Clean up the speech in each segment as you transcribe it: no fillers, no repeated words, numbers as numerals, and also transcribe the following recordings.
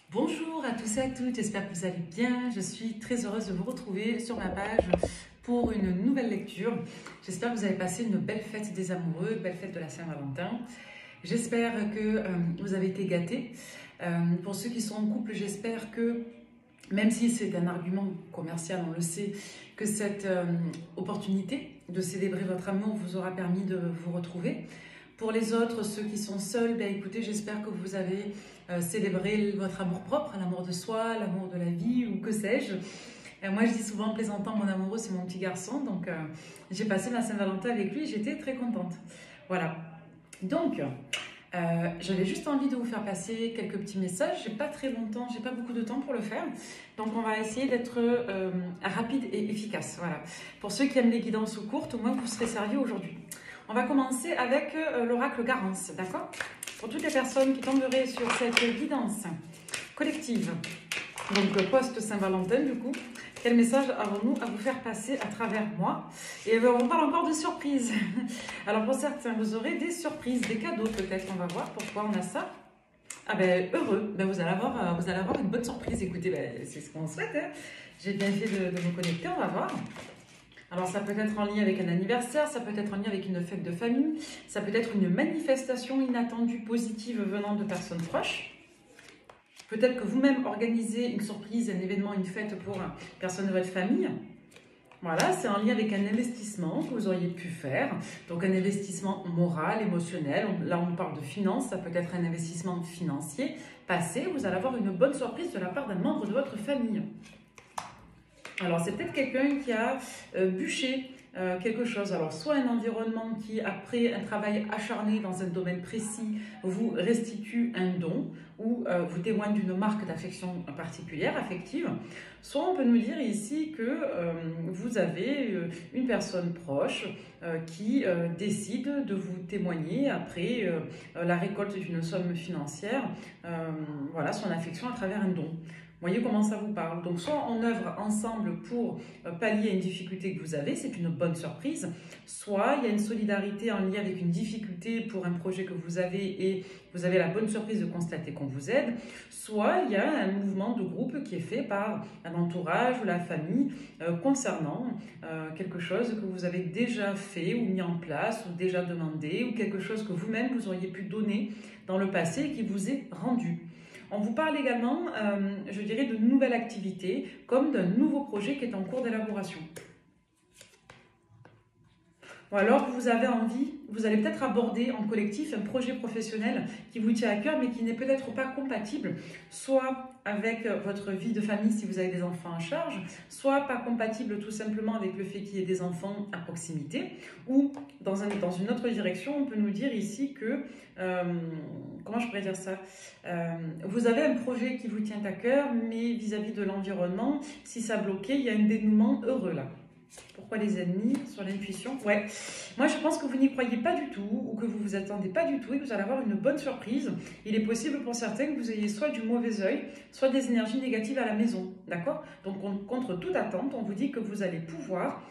Bonjour à tous et à toutes, j'espère que vous allez bien. Je suis très heureuse de vous retrouver sur ma page pour une nouvelle lecture. J'espère que vous avez passé une belle fête des amoureux, une belle fête de la Saint-Valentin. J'espère que vous avez été gâtés. Pour ceux qui sont en couple, j'espère que, même si c'est un argument commercial, on le sait, que cette opportunité de célébrer votre amour vous aura permis de vous retrouver. Pour les autres, ceux qui sont seuls, ben écoutez, j'espère que vous avez célébré votre amour propre, l'amour de soi, l'amour de la vie ou que sais-je. Moi, je dis souvent en plaisantant, mon amoureux, c'est mon petit garçon. Donc, j'ai passé ma Saint-Valentin avec lui et j'étais très contente. Voilà. Donc, j'avais juste envie de vous faire passer quelques petits messages. J'ai pas très longtemps, j'ai pas beaucoup de temps pour le faire. Donc, on va essayer d'être rapide et efficace. Voilà. Pour ceux qui aiment les guidances courtes, au moins vous serez servis aujourd'hui. On va commencer avec l'oracle Garance, d'accord? Pour toutes les personnes qui tomberaient sur cette guidance collective, donc post-Saint-Valentin du coup, quel message avons-nous à vous faire passer à travers moi? Et on parle encore de surprises. Alors pour certains, vous aurez des surprises, des cadeaux peut-être, on va voir pourquoi on a ça. Ah ben heureux, ben, vous allez avoir une bonne surprise, écoutez, ben, c'est ce qu'on souhaite. Hein. J'ai bien fait de me connecter, on va voir. Alors ça peut être en lien avec un anniversaire, ça peut être en lien avec une fête de famille, ça peut être une manifestation inattendue positive venant de personnes proches. Peut-être que vous-même organisez une surprise, un événement, une fête pour une personne de votre famille. Voilà, c'est en lien avec un investissement que vous auriez pu faire. Donc un investissement moral, émotionnel. Là, on parle de finances, ça peut être un investissement financier passé. Vous allez avoir une bonne surprise de la part d'un membre de votre famille. Alors, c'est peut-être quelqu'un qui a bûché quelque chose. Alors, soit un environnement qui, après un travail acharné dans un domaine précis, vous restitue un don ou vous témoigne d'une marque d'affection particulière, affective. Soit on peut nous dire ici que vous avez une personne proche qui décide de vous témoigner après la récolte d'une somme financière, voilà, son affection à travers un don. Voyez comment ça vous parle. Donc, soit on œuvre ensemble pour pallier une difficulté que vous avez, c'est une bonne surprise. Soit il y a une solidarité en lien avec une difficulté pour un projet que vous avez et vous avez la bonne surprise de constater qu'on vous aide. Soit il y a un mouvement de groupe qui est fait par un entourage ou la famille concernant quelque chose que vous avez déjà fait ou mis en place ou déjà demandé ou quelque chose que vous-même vous auriez pu donner dans le passé et qui vous est rendu. On vous parle également, je dirais, de nouvelles activités, comme d'un nouveau projet qui est en cours d'élaboration. Ou alors vous avez envie, vous allez peut-être aborder en collectif un projet professionnel qui vous tient à cœur, mais qui n'est peut-être pas compatible, soit avec votre vie de famille si vous avez des enfants en charge, soit pas compatible tout simplement avec le fait qu'il y ait des enfants à proximité, ou dans une autre direction, on peut nous dire ici que, comment je pourrais dire ça, vous avez un projet qui vous tient à cœur, mais vis-à-vis de l'environnement, si ça bloquait, il y a un dénouement heureux là. Pourquoi les ennemis sur l'intuition? Ouais, moi je pense que vous n'y croyez pas du tout ou que vous ne vous attendez pas du tout et que vous allez avoir une bonne surprise. Il est possible pour certains que vous ayez soit du mauvais œil, soit des énergies négatives à la maison, d'accord? Donc contre toute attente, on vous dit que vous allez pouvoir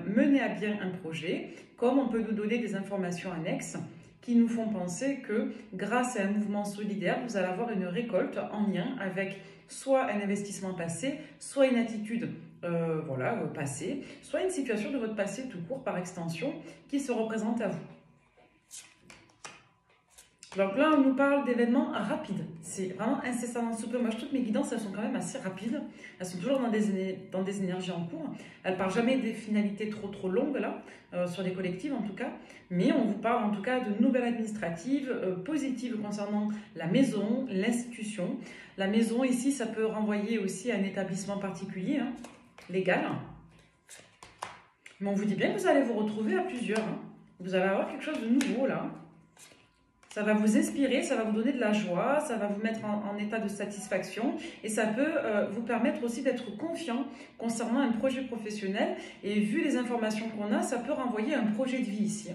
mener à bien un projet, comme on peut nous donner des informations annexes qui nous font penser que grâce à un mouvement solidaire, vous allez avoir une récolte en lien avec soit un investissement passé, soit une attitude passé, soit une situation de votre passé tout court par extension qui se représente à vous. Donc là, on nous parle d'événements rapides. C'est vraiment incessamment sous peu. Moi, toutes mes guidances, elles sont quand même assez rapides. Elles sont toujours dans des énergies en cours. Elles ne parlent jamais des finalités trop longues, là, sur les collectives en tout cas. Mais on vous parle en tout cas de nouvelles administratives positives concernant la maison, l'institution. La maison, ici, ça peut renvoyer aussi à un établissement particulier, hein, légal. Mais on vous dit bien que vous allez vous retrouver à plusieurs. Hein. Vous allez avoir quelque chose de nouveau, là. Ça va vous inspirer, ça va vous donner de la joie, ça va vous mettre en état de satisfaction et ça peut vous permettre aussi d'être confiant concernant un projet professionnel. Et vu les informations qu'on a, ça peut renvoyer un projet de vie ici.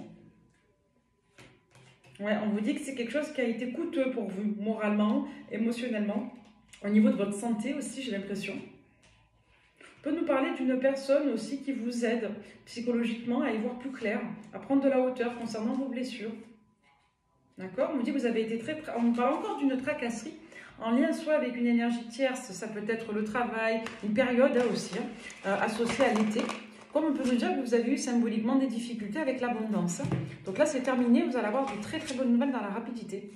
Ouais, on vous dit que c'est quelque chose qui a été coûteux pour vous, moralement, émotionnellement, au niveau de votre santé aussi, j'ai l'impression. On peut nous parler d'une personne aussi qui vous aide psychologiquement à y voir plus clair, à prendre de la hauteur concernant vos blessures. D'accord? On nous dit que vous avez été très... On nous parle encore d'une tracasserie en lien soit avec une énergie tierce, ça peut être le travail, une période aussi, associée à l'été. Comme on peut nous dire que vous avez eu symboliquement des difficultés avec l'abondance. Donc là, c'est terminé, vous allez avoir de très très bonnes nouvelles dans la rapidité.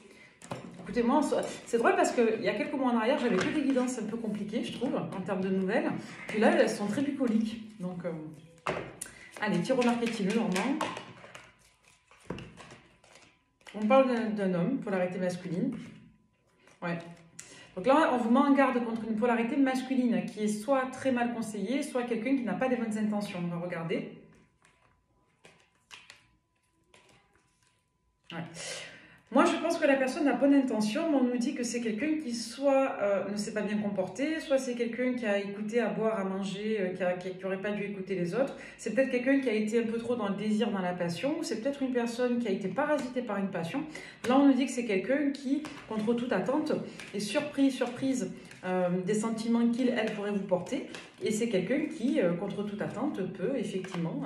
Écoutez, moi, c'est drôle parce qu'il y a quelques mois en arrière, j'avais que des guidances un peu compliquées, je trouve, en termes de nouvelles. Puis là, elles sont très bucoliques. Donc, allez, petit remarque équilibre, Normand. On parle d'un homme, polarité masculine. Ouais. Donc là, on vous met en garde contre une polarité masculine qui est soit très mal conseillée, soit quelqu'un qui n'a pas des bonnes intentions. On va regarder. Ouais. Moi, je pense que la personne a bonne intention, mais on nous dit que c'est quelqu'un qui soit ne s'est pas bien comporté, soit c'est quelqu'un qui a écouté à boire, à manger, qui n'aurait pas dû écouter les autres. C'est peut-être quelqu'un qui a été un peu trop dans le désir, dans la passion, ou c'est peut-être une personne qui a été parasitée par une passion. Là, on nous dit que c'est quelqu'un qui, contre toute attente, est surprise des sentiments elle pourrait vous porter. Et c'est quelqu'un qui, contre toute attente, peut effectivement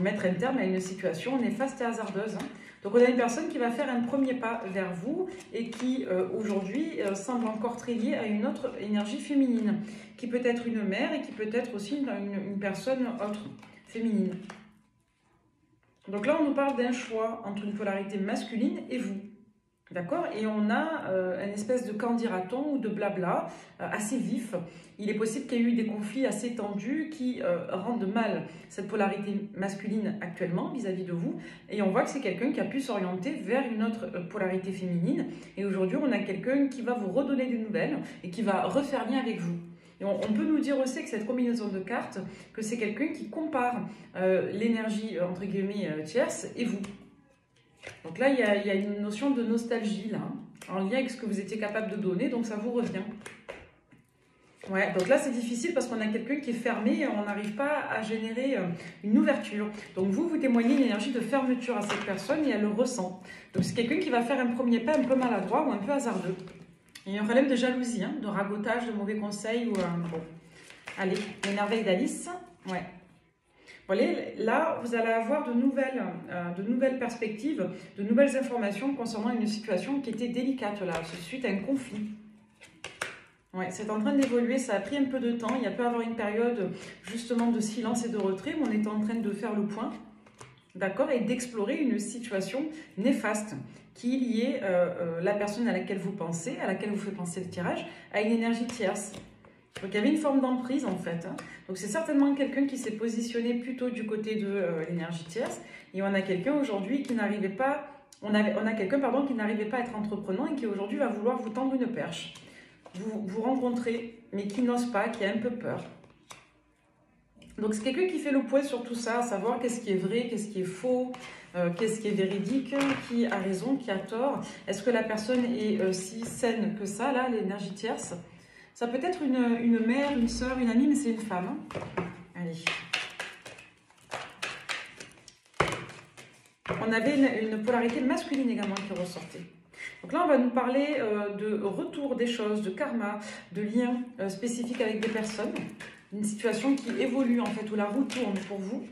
mettre un terme à une situation néfaste et hasardeuse. Donc on a une personne qui va faire un premier pas vers vous et qui aujourd'hui semble encore très liée à une autre énergie féminine, qui peut être une mère et qui peut être aussi une personne autre, féminine. Donc là on nous parle d'un choix entre une polarité masculine et vous. D'accord? Et on a une espèce de candidaton ou de blabla assez vif. Il est possible qu'il y ait eu des conflits assez tendus qui rendent mal cette polarité masculine actuellement vis-à-vis de vous. Et on voit que c'est quelqu'un qui a pu s'orienter vers une autre polarité féminine. Et aujourd'hui, on a quelqu'un qui va vous redonner des nouvelles et qui va refaire lien avec vous. Et on peut nous dire aussi que cette combinaison de cartes, que c'est quelqu'un qui compare l'énergie, entre guillemets, tierce et vous. Donc là, il y a une notion de nostalgie, là, en lien avec ce que vous étiez capable de donner, donc ça vous revient. Ouais, donc là, c'est difficile parce qu'on a quelqu'un qui est fermé et on n'arrive pas à générer une ouverture. Donc vous témoignez une énergie de fermeture à cette personne et elle le ressent. Donc c'est quelqu'un qui va faire un premier pas un peu maladroit ou un peu hasardeux. Il y a un problème de jalousie, hein, de ragotage, de mauvais conseils ou... bon. Allez, les merveilles d'Alice. Ouais. Voilà, là, vous allez avoir de nouvelles perspectives, de nouvelles informations concernant une situation qui était délicate, là, suite à un conflit. Ouais, c'est en train d'évoluer, ça a pris un peu de temps, il y a peut y avoir une période justement de silence et de retrait, mais on est en train de faire le point, d'accord, et d'explorer une situation néfaste qui est liée la personne à laquelle vous pensez, à laquelle vous fait penser le tirage, à une énergie tierce. Donc il y avait une forme d'emprise en fait. Hein. Donc c'est certainement quelqu'un qui s'est positionné plutôt du côté de l'énergie tierce. Et on a quelqu'un aujourd'hui qui n'arrivait pas, on a quelqu'un pardon qui n'arrivait pas à être entreprenant et qui aujourd'hui va vouloir vous tendre une perche. Vous rencontrez, mais qui n'ose pas, qui a un peu peur. Donc c'est quelqu'un qui fait le point sur tout ça, à savoir qu'est-ce qui est vrai, qu'est-ce qui est faux, qu'est-ce qui est véridique, qui a raison, qui a tort. Est-ce que la personne est si saine que ça, là, l'énergie tierce? Ça peut être une mère, une sœur, une amie, mais c'est une femme. Hein. Allez. On avait une polarité masculine également qui ressortait. Donc là, on va nous parler de retour des choses, de karma, de liens spécifiques avec des personnes. Une situation qui évolue en fait, où la roue tourne pour vous.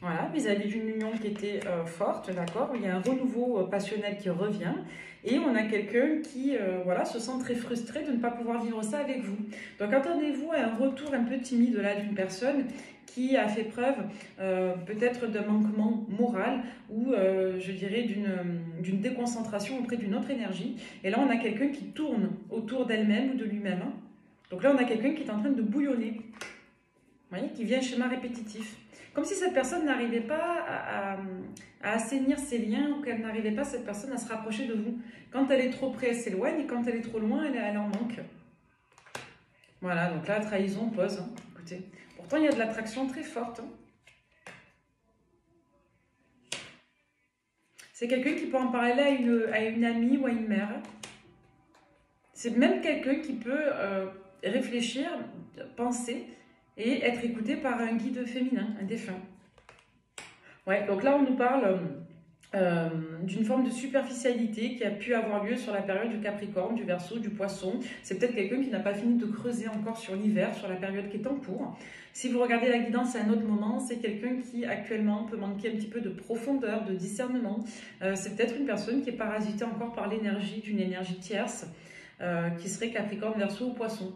Voilà, vis-à-vis d'une union qui était forte, d'accord. Il y a un renouveau passionnel qui revient. Et on a quelqu'un qui voilà, se sent très frustré de ne pas pouvoir vivre ça avec vous. Donc attendez-vous à un retour un peu timide là d'une personne qui a fait preuve peut-être d'un manquement moral ou je dirais d'une déconcentration auprès d'une autre énergie. Et là on a quelqu'un qui tourne autour d'elle-même ou de lui-même. Hein. Donc là on a quelqu'un qui est en train de bouillonner. Vous voyez, qui vient un schéma répétitif. Comme si cette personne n'arrivait pas à assainir ses liens ou qu'elle n'arrivait pas, cette personne, à se rapprocher de vous. Quand elle est trop près, elle s'éloigne et quand elle est trop loin, elle en manque. Voilà, donc là, trahison, pause. Hein. Écoutez, pourtant, il y a de l'attraction très forte. Hein. C'est quelqu'un qui peut en parler à une amie ou à une mère. C'est même quelqu'un qui peut réfléchir, penser et être écouté par un guide féminin, un défunt. Ouais, donc là on nous parle d'une forme de superficialité qui a pu avoir lieu sur la période du Capricorne, du Verseau, du Poisson. C'est peut-être quelqu'un qui n'a pas fini de creuser encore sur l'hiver, sur la période qui est en cours. Si vous regardez la guidance à un autre moment, c'est quelqu'un qui actuellement peut manquer un petit peu de profondeur, de discernement. C'est peut-être une personne qui est parasitée encore par l'énergie d'une énergie tierce. qui serait Capricorne, Verseau ou Poisson.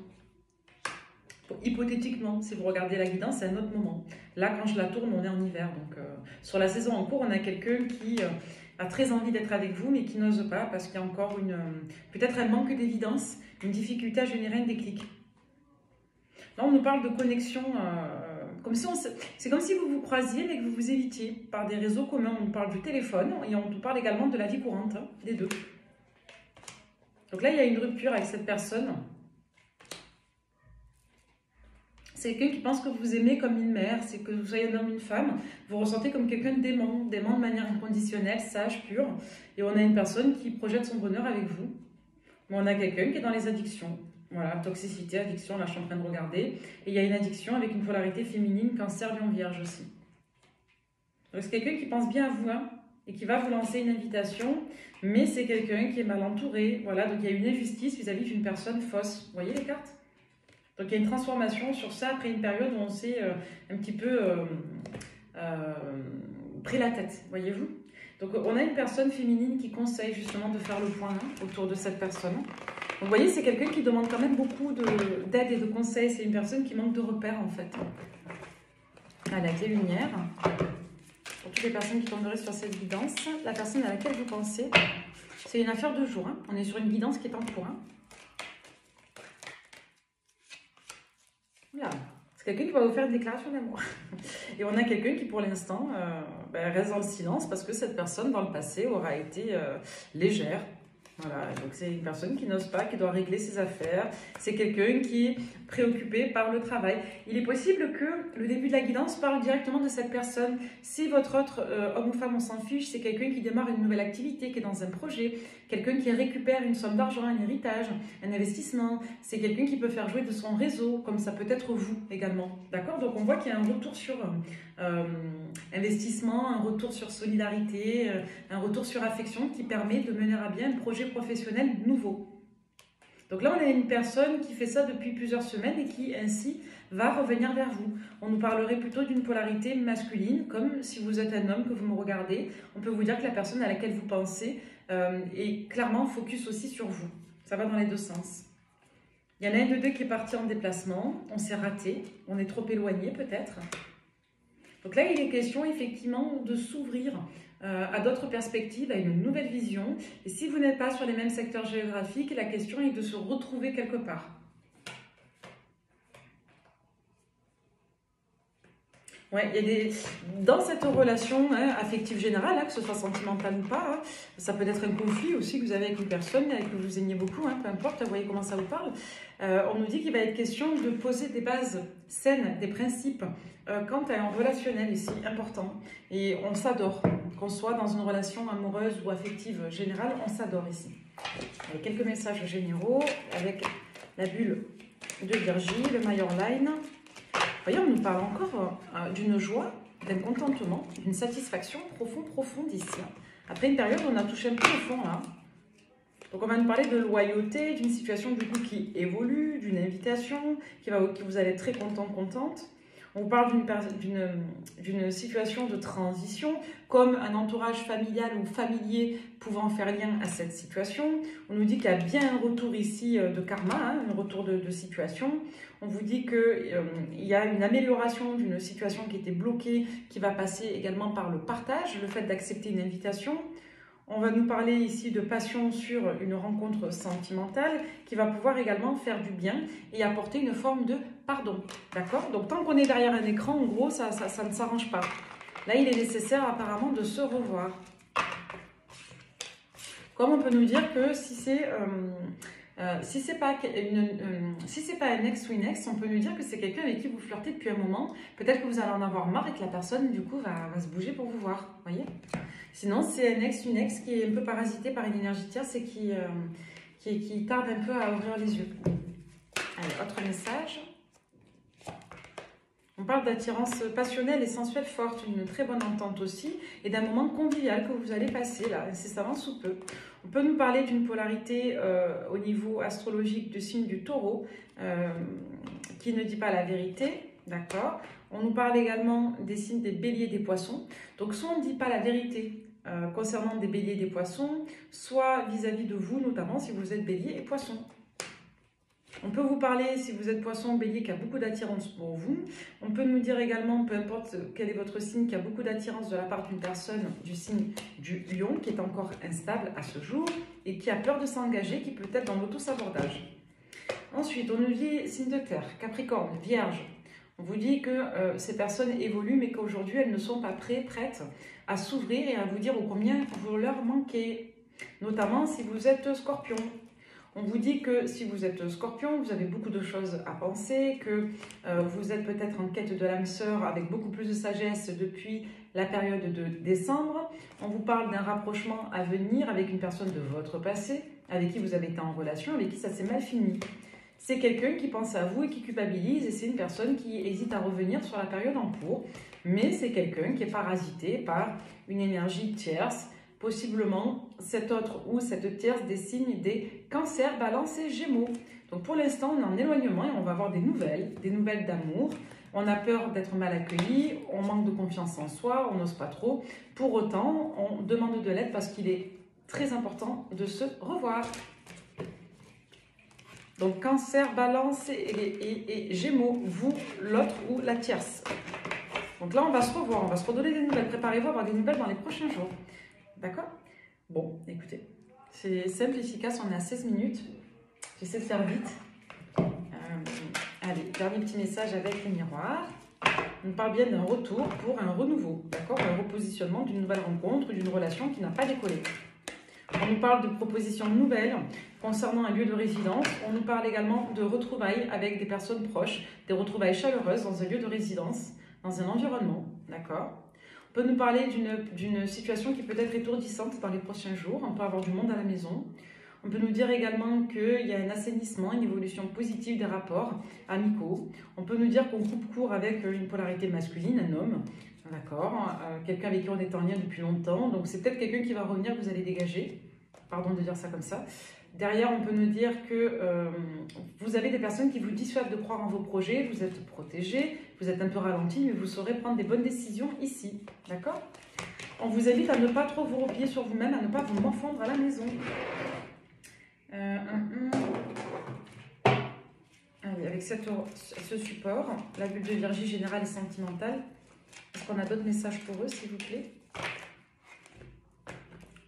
Hypothétiquement, si vous regardez la guidance, c'est un autre moment. Là, quand je la tourne, on est en hiver. Donc, sur la saison en cours, on a quelqu'un qui a très envie d'être avec vous, mais qui n'ose pas parce qu'il y a encore peut-être un manque d'évidence, une difficulté à générer un déclic. Là, on nous parle de connexion, c'est comme si vous vous croisiez, mais que vous vous évitiez par des réseaux communs. On nous parle du téléphone et on nous parle également de la vie courante, hein, des deux. Donc là, il y a une rupture avec cette personne. C'est quelqu'un qui pense que vous aimez comme une mère, c'est que vous soyez un homme, une femme, vous ressentez comme quelqu'un d'aimant de manière inconditionnelle, sage, pure. Et on a une personne qui projette son bonheur avec vous. Mais on a quelqu'un qui est dans les addictions. Voilà, toxicité, addiction, là je suis en train de regarder. Et il y a une addiction avec une polarité féminine, cancer, lion, vierge aussi. Donc c'est quelqu'un qui pense bien à vous, hein, et qui va vous lancer une invitation, mais c'est quelqu'un qui est mal entouré. Voilà, donc il y a une injustice vis-à-vis d'une personne fausse. Vous voyez les cartes? Donc il y a une transformation sur ça après une période où on s'est un petit peu pris la tête, voyez-vous. Donc on a une personne féminine qui conseille justement de faire le point autour de cette personne. Donc vous voyez, c'est quelqu'un qui demande quand même beaucoup d'aide et de conseils. C'est une personne qui manque de repères en fait. Voilà, les lumières. Pour toutes les personnes qui tomberaient sur cette guidance, la personne à laquelle vous pensez, c'est une affaire de jour. Hein. On est sur une guidance qui est en cours. Hein. Voilà. C'est quelqu'un qui va vous faire une déclaration d'amour. Et on a quelqu'un qui, pour l'instant, reste dans le silence parce que cette personne, dans le passé, aura été légère. Voilà, donc c'est une personne qui n'ose pas, qui doit régler ses affaires. C'est quelqu'un qui est préoccupé par le travail. Il est possible que le début de la guidance parle directement de cette personne. Si votre autre homme ou femme, on s'en fiche, c'est quelqu'un qui démarre une nouvelle activité, qui est dans un projet, quelqu'un qui récupère une somme d'argent, un héritage, un investissement. C'est quelqu'un qui peut faire jouer de son réseau, comme ça peut être vous également. D'accord? Donc on voit qu'il y a un retour sur investissement, un retour sur solidarité, un retour sur affection qui permet de mener à bien un projet professionnel nouveau. Donc là, on a une personne qui fait ça depuis plusieurs semaines et qui, ainsi, va revenir vers vous. On nous parlerait plutôt d'une polarité masculine, comme si vous êtes un homme, que vous me regardez. On peut vous dire que la personne à laquelle vous pensez est clairement focus aussi sur vous. Ça va dans les deux sens. Il y en a un de deux qui est parti en déplacement. On s'est raté. On est trop éloigné, peut-être. Donc là, il est question, effectivement, de s'ouvrir à d'autres perspectives, à une nouvelle vision. Et si vous n'êtes pas sur les mêmes secteurs géographiques, la question est de se retrouver quelque part. Ouais, il y a dans cette relation affective générale, que ce soit sentimentale ou pas, ça peut être un conflit aussi que vous avez avec une personne, avec que vous aimiez beaucoup, peu importe, vous voyez comment ça vous parle. On nous dit qu'il va être question de poser des bases saines, des principes, quant à un relationnel ici important. Et on s'adore, qu'on soit dans une relation amoureuse ou affective générale, on s'adore ici. Il y a quelques messages généraux avec la bulle de Virgie, le Major Line. Vous voyez, on nous parle encore d'une joie, d'un contentement, d'une satisfaction profonde ici. Après une période où on a touché un peu au fond là. Donc on va nous parler de loyauté, d'une situation du coup qui évolue, d'une invitation, qui vous allez être très contente. On vous parle d'une situation de transition, comme un entourage familial ou familier pouvant faire lien à cette situation. On nous dit qu'il y a bien un retour ici de karma, un retour de situation. On vous dit qu'il y a une amélioration d'une situation qui était bloquée, qui va passer également par le partage, le fait d'accepter une invitation. On va nous parler ici de passion sur une rencontre sentimentale qui va pouvoir également faire du bien et apporter une forme de pardon. D'accord? Donc tant qu'on est derrière un écran, en gros, ça ne s'arrange pas. Là, il est nécessaire apparemment de se revoir. Comme on peut nous dire que si c'est pas un ex ou une ex, on peut nous dire que c'est quelqu'un avec qui vous flirtez depuis un moment. Peut-être que vous allez en avoir marre et que la personne, du coup, va se bouger pour vous voir. Vous voyez? Sinon, c'est un ex, une ex qui est un peu parasité par une énergie tierce et qui tarde un peu à ouvrir les yeux. Allez, autre message. On parle d'attirance passionnelle et sensuelle forte, une très bonne entente aussi, et d'un moment convivial que vous allez passer là, incessamment sous peu. On peut nous parler d'une polarité au niveau astrologique du signe du Taureau, qui ne dit pas la vérité, d'accord? On nous parle également des signes des Béliers, des Poissons. Donc soit on ne dit pas la vérité concernant des béliers et des poissons, soit vis-à-vis de vous, notamment si vous êtes bélier et poisson. On peut vous parler, si vous êtes poisson ou bélier, qui a beaucoup d'attirance pour vous. On peut nous dire également, peu importe quel est votre signe, qu'il y a beaucoup d'attirance de la part d'une personne du signe du lion, qui est encore instable à ce jour et qui a peur de s'engager, qui peut être dans l'auto-sabordage. Ensuite, on nous dit signe de terre, Capricorne, Vierge. On vous dit que ces personnes évoluent, mais qu'aujourd'hui, elles ne sont pas prêtes à s'ouvrir et à vous dire combien vous leur manquez. Notamment si vous êtes Scorpion. On vous dit que si vous êtes Scorpion, vous avez beaucoup de choses à penser, que vous êtes peut-être en quête de l'âme sœur avec beaucoup plus de sagesse depuis la période de décembre. On vous parle d'un rapprochement à venir avec une personne de votre passé, avec qui vous avez été en relation, avec qui ça s'est mal fini. C'est quelqu'un qui pense à vous et qui culpabilise, et c'est une personne qui hésite à revenir sur la période en cours. Mais c'est quelqu'un qui est parasité par une énergie tierce. Possiblement, cet autre ou cette tierce des signes des cancers, balance et gémeaux. Donc pour l'instant, on est en éloignement et on va avoir des nouvelles d'amour. On a peur d'être mal accueilli, on manque de confiance en soi, on n'ose pas trop. Pour autant, on demande de l'aide parce qu'il est très important de se revoir. Donc cancer, balance et gémeaux, vous, l'autre ou la tierce. Donc là, on va se revoir, on va se redonner des nouvelles. Préparez-vous à avoir des nouvelles dans les prochains jours. D'accord? Bon, écoutez, c'est simple, efficace, on est à 16 minutes. J'essaie de faire vite. Allez, dernier petit message avec les miroirs. On parle bien d'un retour pour un renouveau, d'accord? Un repositionnement d'une nouvelle rencontre, d'une relation qui n'a pas décollé. On nous parle de propositions nouvelles concernant un lieu de résidence. On nous parle également de retrouvailles avec des personnes proches, des retrouvailles chaleureuses dans un lieu de résidence, dans un environnement, d'accord? On peut nous parler d'une situation qui peut être étourdissante dans les prochains jours. On peut avoir du monde à la maison. On peut nous dire également qu'il y a un assainissement, une évolution positive des rapports amicaux. On peut nous dire qu'on coupe court avec une polarité masculine, un homme, d'accord, quelqu'un avec qui on est en lien depuis longtemps. Donc c'est peut-être quelqu'un qui va revenir, que vous allez dégager. Pardon de dire ça comme ça. Derrière, on peut nous dire que vous avez des personnes qui vous dissuadent de croire en vos projets, vous êtes protégé, vous êtes un peu ralenti, mais vous saurez prendre des bonnes décisions ici, d'accord? On vous invite à ne pas trop vous replier sur vous-même, à ne pas vous morfondre à la maison. Allez, avec ce support, la bulle de Viergie générale et sentimentale, est-ce qu'on a d'autres messages pour eux, s'il vous plaît?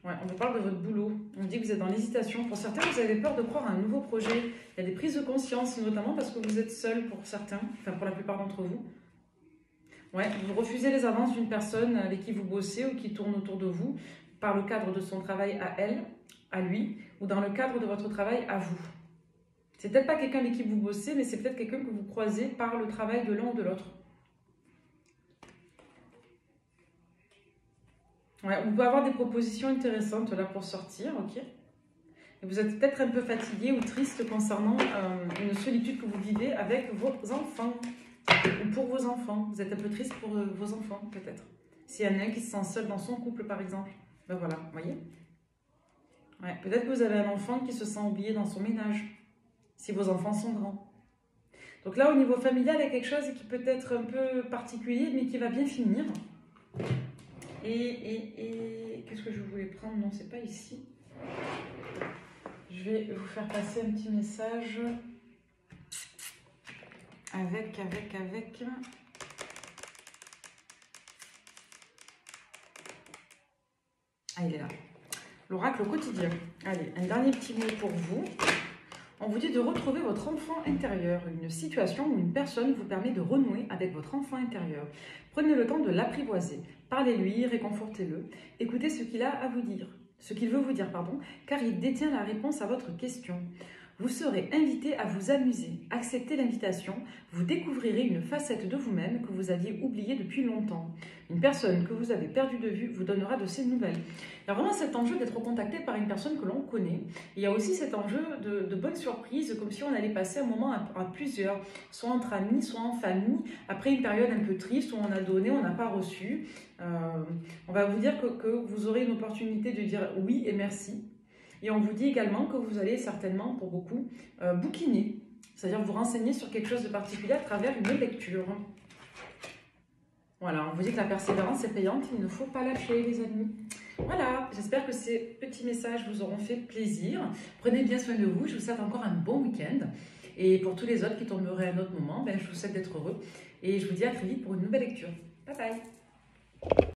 Ouais, on vous parle de votre boulot. On dit que vous êtes dans l'hésitation. Pour certains, vous avez peur de croire à un nouveau projet. Il y a des prises de conscience, notamment parce que vous êtes seul pour certains, enfin pour la plupart d'entre vous. Ouais, vous refusez les avances d'une personne avec qui vous bossez ou qui tourne autour de vous par le cadre de son travail à elle, à lui, ou dans le cadre de votre travail à vous. C'est peut-être pas quelqu'un avec qui vous bossez, mais c'est peut-être quelqu'un que vous croisez par le travail de l'un ou de l'autre. Ouais, on peut avoir des propositions intéressantes là pour sortir, ok? Et vous êtes peut-être un peu fatigué ou triste concernant une solitude que vous vivez avec vos enfants ou pour vos enfants. Vous êtes un peu triste pour vos enfants, peut-être. S'il y en a un qui se sent seul dans son couple, par exemple. Ben voilà, vous voyez? Ouais, peut-être que vous avez un enfant qui se sent oublié dans son ménage, si vos enfants sont grands. Donc là, au niveau familial, il y a quelque chose qui peut être un peu particulier, mais qui va bien finir. Et qu'est-ce que je voulais prendre? Non, c'est pas ici. Je vais vous faire passer un petit message avec. Ah, il est là. L'oracle au quotidien. Allez, un dernier petit mot pour vous. On vous dit de retrouver votre enfant intérieur. Une situation ou une personne vous permet de renouer avec votre enfant intérieur. Prenez le temps de l'apprivoiser. Parlez-lui, réconfortez-le. Écoutez ce qu'il a à vous dire. Ce qu'il veut vous dire, pardon, car il détient la réponse à votre question. Vous serez invité à vous amuser. Acceptez l'invitation. Vous découvrirez une facette de vous-même que vous aviez oubliée depuis longtemps. Une personne que vous avez perdue de vue vous donnera de ses nouvelles. Il y a vraiment cet enjeu d'être contacté par une personne que l'on connaît. Il y a aussi cet enjeu de bonnes surprises, comme si on allait passer un moment à plusieurs, soit entre amis, soit en famille, après une période un peu triste où on a donné, on n'a pas reçu. On va vous dire que vous aurez une opportunité de dire oui et merci. Et on vous dit également que vous allez certainement, pour beaucoup, bouquiner, c'est-à-dire vous renseigner sur quelque chose de particulier à travers une lecture. Voilà, on vous dit que la persévérance est payante, il ne faut pas lâcher les amis. Voilà, j'espère que ces petits messages vous auront fait plaisir. Prenez bien soin de vous, je vous souhaite encore un bon week-end. Et pour tous les autres qui tomberaient à un autre moment, je vous souhaite d'être heureux. Et je vous dis à très vite pour une nouvelle lecture. Bye bye!